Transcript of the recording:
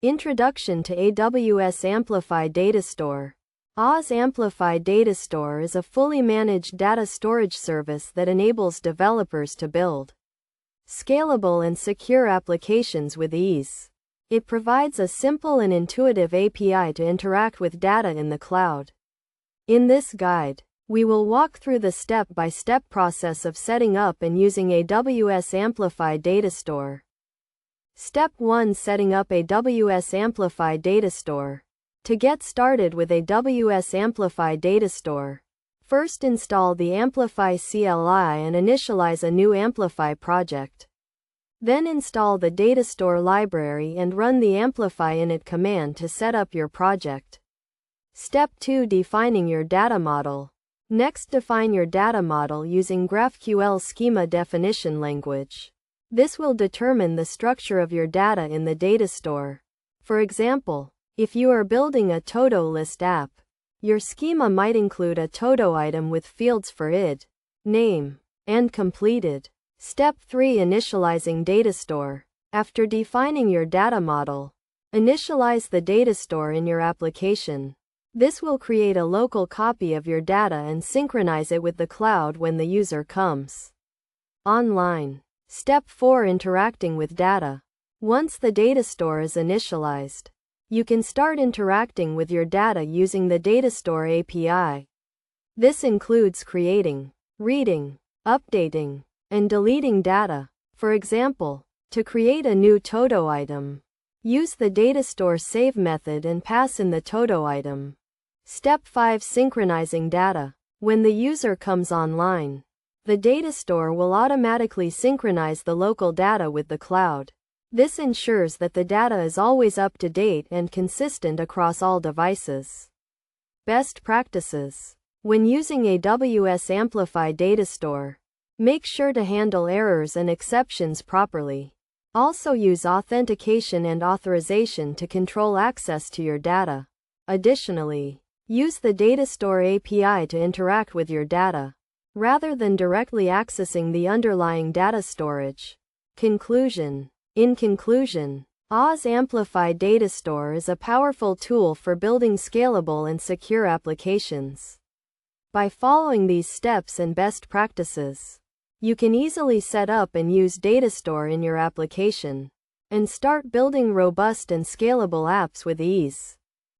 Introduction to AWS Amplify DataStore. AWS Amplify DataStore is a fully managed data storage service that enables developers to build scalable and secure applications with ease. It provides a simple and intuitive API to interact with data in the cloud. In this guide, we will walk through the step-by-step process of setting up and using AWS Amplify DataStore. Step 1. Setting up AWS Amplify DataStore. To get started with AWS Amplify DataStore, first install the Amplify CLI and initialize a new Amplify project. Then install the DataStore library and run the Amplify init command to set up your project. Step 2. Defining your data model. Next, define your data model using GraphQL schema definition language. This will determine the structure of your data in the data store. For example, if you are building a Todo list app, your schema might include a Todo item with fields for id, name, and completed. Step 3. Initializing DataStore. After defining your data model, initialize the DataStore in your application. This will create a local copy of your data and synchronize it with the cloud when the user comes online. Step 4. Interacting with data. Once the DataStore is initialized, you can start interacting with your data using the DataStore API. This includes creating, reading, updating, and deleting data. For example, to create a new Todo item, use the DataStore save method and pass in the Todo item. Step 5. Synchronizing data. When the user comes online, the DataStore will automatically synchronize the local data with the cloud. This ensures that the data is always up to date and consistent across all devices. Best practices. When using AWS Amplify DataStore, make sure to handle errors and exceptions properly. Also use authentication and authorization to control access to your data. Additionally, use the DataStore API to interact with your data, rather than directly accessing the underlying data storage. Conclusion. In conclusion, AWS Amplify DataStore is a powerful tool for building scalable and secure applications. By following these steps and best practices, you can easily set up and use DataStore in your application, and start building robust and scalable apps with ease.